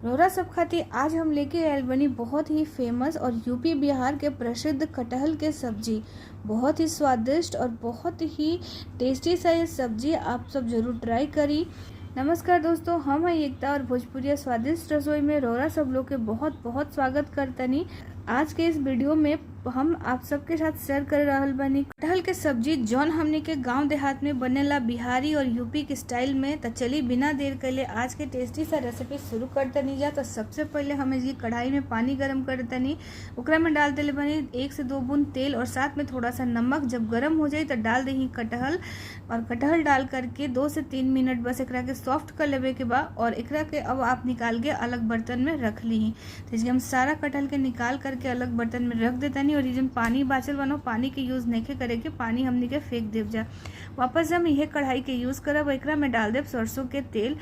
रोरा सब खाती आज हम लेके आयल बनी बहुत ही फेमस और यूपी बिहार के प्रसिद्ध कटहल के सब्जी। बहुत ही स्वादिष्ट और बहुत ही टेस्टी सा ये सब्जी आप सब जरूर ट्राई करी। नमस्कार दोस्तों, हम हैं एकता और भोजपुरिया स्वादिष्ट रसोई में रोरा सब लोग के बहुत बहुत स्वागत करतनी। आज के इस वीडियो में हम आप सबके साथ शेयर कर रहल बनी कटहल के सब्जी जौन हमने के गांव देहात में बनेला बिहारी और यूपी के स्टाइल में। तो चलिए बिना देर करे आज के टेस्टी सा रेसिपी शुरू करतनी जा। तो सबसे पहले हम इसकी कढ़ाई में पानी गर्म करतनी, ओकरा में डाल देले बनी 1 से 2 बूंद तेल और साथ में थोड़ा सा नमक। जब गर्म हो जाए तो डाल दही कटहल और कटहल डाल करके 2 से 3 मिनट बस एकरा के सॉफ्ट कर लेवे के बाद और एकरा के अब आप निकाल के अलग बर्तन में रख ली। तो इसके हम सारा कटहल के निकाल करके अलग बर्तन में रख देता और ये पानी बाचल बनो पानी के यूज नहीं करे के, पानी हमनी के फेंक देव जा। वापस हम यह कढ़ाई के यूज करब, एकरा में डाल देव सरसों के तेल।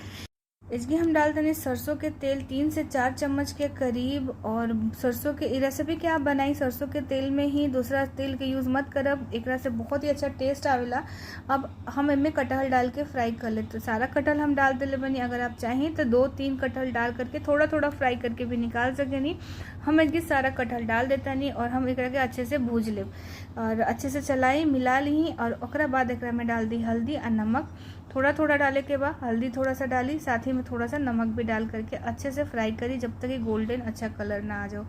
इसके हम डाल देंगे सरसों के तेल 3 से 4 चम्मच के करीब। और सरसों के रेसिपी क्या आप बनाई सरसों के तेल में ही, दूसरा तेल के यूज़ मत करब, एकरा से बहुत ही अच्छा टेस्ट आवेला। अब हम इनमें कटहल डाल के फ्राई कर ले। तो सारा कटहल हम डाल देले बनी, अगर आप चाहें तो 2-3 कटहल डाल करके थोड़ा थोड़ा फ्राई करके भी निकाल सकेनी। हम इसकी सारा कटहल डाल देता नहीं और हम एकरा के अच्छे से भूज ले और अच्छे से चलाई मिला ली। और ओकरा बाद एकरा में डाल दी हल्दी और नमक, थोड़ा थोड़ा डाले के बाद हल्दी थोड़ा सा डाली, साथ ही में थोड़ा सा नमक भी डाल करके अच्छे से फ्राई करी जब तक कि गोल्डन अच्छा कलर ना आ जाओ।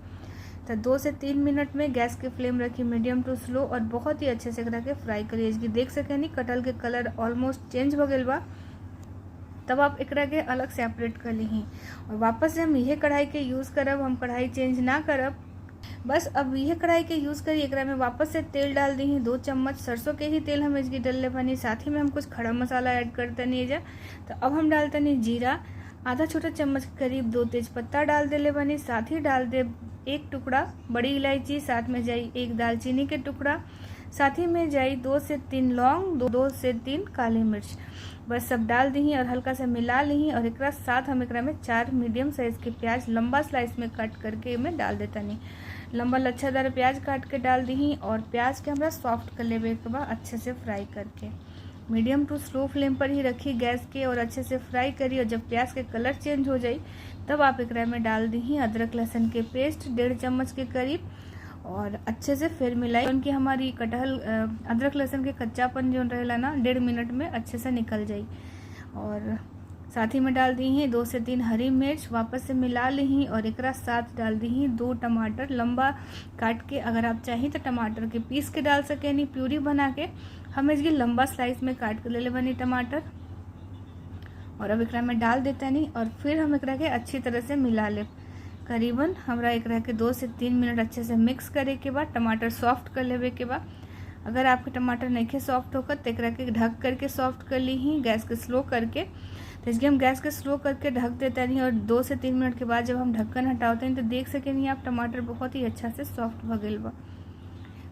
तो 2 से 3 मिनट में गैस की फ्लेम रखी मीडियम टू स्लो और बहुत ही अच्छे से करके फ्राई करी। इसकी देख सके नहीं कटहल के कलर ऑलमोस्ट चेंज हो गया बा, तब आप एकरा के अलग सेपरेट कर ली। और वापस से हम यह कढ़ाई के यूज़ करब, हम कढ़ाई चेंज ना करब। बस अब यह कढ़ाई के यूज़ करी, एकरा में वापस से तेल डाल दी 2 चम्मच सरसों के ही तेल हम इसकी डलले बनी। साथ ही में हम कुछ खड़ा मसाला ऐड करते नहीं जा। तो अब हम डालते नहीं जीरा, आधा छोटा चम्मच के करीब 2 तेज पत्ता डाल देले बनी। साथ ही डाल दे 1 टुकड़ा बड़ी इलायची, साथ में जाई 1 दालचीनी के टुकड़ा, साथ ही में जाई 2 से 3 लौंग, 2 से 3 काली मिर्च। बस सब डाल दी और हल्का से मिला ली। और एक साथ हम एकरा में 4 मीडियम साइज के प्याज लंबा स्लाइस में कट करके में डाल देता नहीं, लंबा लच्छादार प्याज काट के डाल दी। और प्याज के हमरा सॉफ्ट कर लेवे के बाद अच्छे से फ्राई करके मीडियम टू स्लो फ्लेम पर ही रखी गैस के और अच्छे से फ्राई करी। और जब प्याज के कलर चेंज हो जाए तब आप एकरा में डाल दी अदरक लहसुन के पेस्ट 1.5 चम्मच के करीब और अच्छे से फिर मिलाई। उनकी हमारी कटहल अदरक लहसुन के कच्चापन जो रहेला ना 1.5 मिनट में अच्छे से निकल जाए। और साथ ही में डाल दी हैं 2 से 3 हरी मिर्च, वापस से मिला ली और एक साथ डाल दी 2 टमाटर लंबा काट के। अगर आप चाहें तो टमाटर के पीस के डाल सके, नहीं प्यूरी बना के हम इसकी लंबा स्लाइस में काट के ले ले बनी टमाटर। और अब एकरा में डाल देता नहीं और फिर हम एकरा के अच्छी तरह से मिला ले। करीबन हमरा एकरा के 2 से 3 मिनट अच्छे से मिक्स करे के बाद टमाटर सॉफ्ट कर लेवे के बाद, अगर आपके टमाटर नहीं सॉफ्ट होकर तो एकरा के ढक करके सॉफ्ट कर ली ही गैस के स्लो करके। तो इसके हम गैस के स्लो करके ढक देते नहीं और 2 से 3 मिनट के बाद जब हम ढक्कन हटाते हैं तो देख सके नहीं आप टमाटर बहुत ही अच्छा से सॉफ्ट हो गई बा।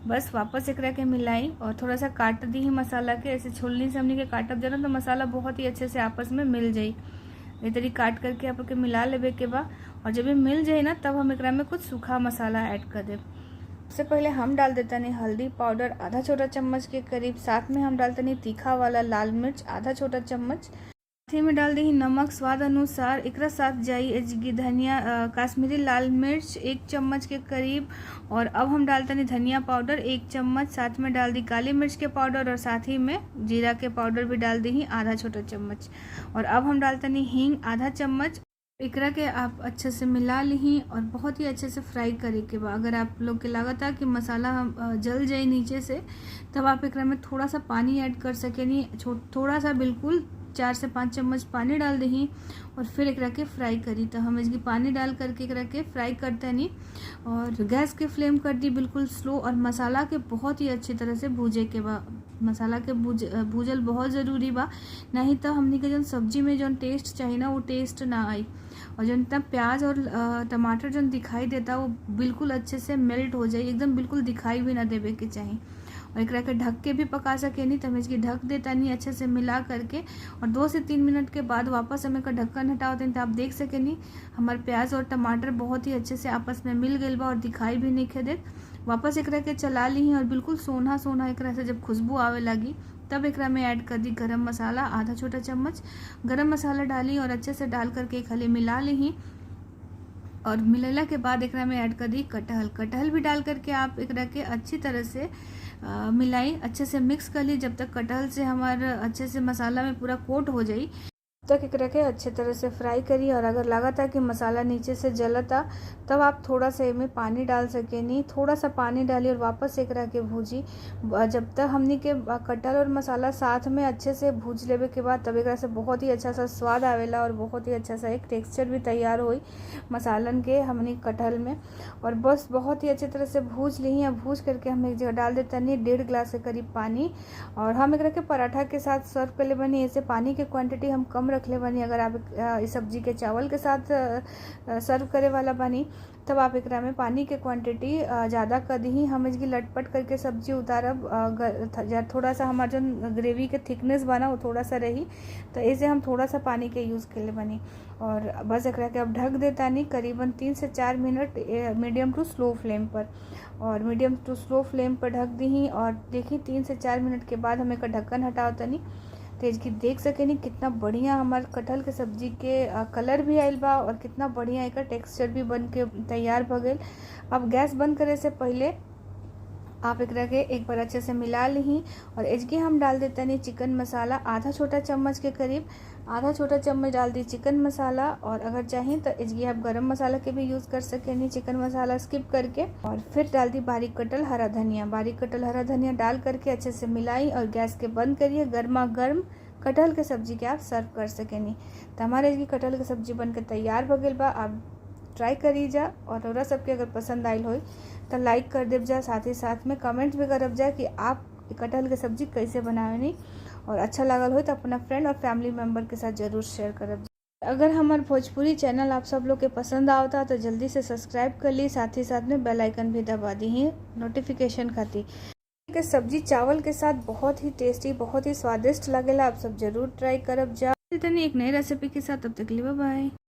बस वापस एकरा के मिलाई और थोड़ा सा काट दी ही मसाला के, ऐसे छोलनी से हमने के काटब जाना तो मसाला बहुत ही अच्छे से आपस में मिल जाये। ये तरी काट करके आप मिला लेवे के बाद और जब ये मिल जाए ना तब हम एकरा में कुछ सूखा मसाला ऐड कर दे। सबसे पहले हम डाल देता नहीं हल्दी पाउडर आधा छोटा चम्मच के करीब, साथ में हम डालते नहीं तीखा वाला लाल मिर्च आधा छोटा चम्मच, साथ में डाल दी नमक स्वाद अनुसार। एक साथ जाई इसकी धनिया काश्मीरी लाल मिर्च 1 चम्मच के करीब। और अब हम डालते नहीं धनिया पाउडर 1 चम्मच, साथ में डाल दी काली मिर्च के पाउडर और साथ ही में जीरा के पाउडर भी डाल दी आधा छोटा चम्मच। और अब हम डालते नहीं हींग आधा चम्मच। एकरा के आप अच्छे से मिला ली और बहुत ही अच्छे से फ्राई करे के बाद अगर आप लोग के लागत है कि मसाला जल जाए नीचे से तब आप एकरा में थोड़ा सा पानी ऐड कर सके, नहीं थोड़ा सा बिल्कुल 4 से 5 चम्मच पानी डाल दी और फिर एकरा के फ्राई करी। तो हम इसकी पानी डाल करके एकरा के फ्राई करते नहीं और गैस के फ्लेम कर दी बिल्कुल स्लो। और मसाला के बहुत ही अच्छी तरह से भूजे के बाद, मसाला के भूजल बहुत ज़रूरी बा, नहीं तो हमने के जो सब्जी में जो टेस्ट चाहिए ना वो टेस्ट ना आई। और जो इतना प्याज और टमाटर जो दिखाई देता वो बिल्कुल अच्छे से मेल्ट हो जाए, एकदम बिल्कुल दिखाई भी ना देवे के चाहिए। और एकरा के ढक के भी पका सके नहीं तो हम इसकी ढक देता नहीं अच्छे से मिला करके। और 2 से 3 मिनट के बाद वापस हम एक ढक्कन हटाते हैं तो आप देख सके नहीं हमारे प्याज और टमाटर बहुत ही अच्छे से आपस में मिल गए बा और दिखाई भी नहीं दे। वापस एकरा के चला ली और बिल्कुल सोना सोना एकरा से जब खुशबू आवे लगी तब एकरा में ऐड कर दी गरम मसाला आधा छोटा चम्मच। गरम मसाला डाली और अच्छे से डाल करके खाली मिला ली। और मिलेला के बाद एकरा में ऐड कर दी कटहल भी डाल करके आप एकरा के अच्छी तरह से मिलाई, अच्छे से मिक्स कर ली जब तक कटहल से हमारा अच्छे से मसाला में पूरा कोट हो जाई तक एकरा के अच्छे तरह से फ्राई करी। और अगर लगा था कि मसाला नीचे से जलता तब आप थोड़ा सा इसमें पानी डाल सकेनी, थोड़ा सा पानी डाली और वापस एकरा के भूजी जब तक हमनी के कटहल और मसाला साथ में अच्छे से भूज लेवे के बाद तब एकरा से बहुत ही अच्छा सा स्वाद आवेला और बहुत ही अच्छा सा एक टेक्सचर भी तैयार हुई मसालन के हमनी कटहल में। और बस बहुत ही अच्छी तरह से भूज ली है। भूज करके हम एक जगह डाल देते नहीं 1.5 गिलास के करीब पानी, और हम एकरा के पराठा के साथ सर्व कर ले बनी। ऐसे पानी की क्वांटिटी हम कम रख ले बनी। अगर आप इस सब्जी के चावल के साथ सर्व करे वाला बनी तब आप एकरा में पानी के क्वांटिटी ज़्यादा कर दी। हम इसकी लटपट करके सब्जी उतारब थोड़ा सा हमारा जो ग्रेवी के थिकनेस बना वो थोड़ा सा रही, तो ऐसे हम थोड़ा सा पानी के यूज़ कर ले बनी। और बस एकरा के अब ढक देता नहीं करीबन 3 से 4 minute medium to slow flame पर, और मीडियम टू स्लो फ्लेम पर ढक दी। और देखी 3 से 4 मिनट के बाद हम एक ढक्कन हटाओ तनी तेज की देख सके नहीं कितना बढ़िया हमारे कटहल के सब्जी के कलर भी आयल बा और कितना बढ़िया एक टेक्सचर भी बन के तैयार हो गए। अब गैस बंद करे से पहले आप एकरा के एक बार अच्छे से मिला ली। और इसके हम डाल देते हैं चिकन मसाला, आधा छोटा चम्मच के करीब, आधा छोटा चम्मच डाल दी चिकन मसाला। और अगर चाहें तो इसकी आप गरम मसाला के भी यूज़ कर सकें चिकन मसाला स्किप करके। और फिर डाल दी बारीक कटल हरा धनिया डाल करके अच्छे से मिलाई और गैस के बंद करिए। गर्मा गर्म कटहल के सब्जी के आप सर्व कर सकें। तो हमारे इसकी कटहल की सब्जी बन के तैयार हो गई बा। आप ट्राई करी जा और थोड़ा सबके अगर पसंद आयल हो तो लाइक कर देव जा, साथ ही साथ में कमेंट भी करब जा कि आप कटहल की सब्जी कैसे बनावे और अच्छा लागल हो तो अपना फ्रेंड और फैमिली मेम्बर के साथ जरूर शेयर करब। अगर हमारे भोजपुरी चैनल आप सब लोग के पसंद आवता तो जल्दी से सब्सक्राइब कर ली, साथ ही साथ में बेल आइकन भी दबा दी नोटिफिकेशन खातिर। सब्जी चावल के साथ बहुत ही टेस्टी, बहुत ही स्वादिष्ट लगेला। आप सब जरूर ट्राई करब जा। एक नई रेसिपी के साथ, तब तक के लिए बाय बाय।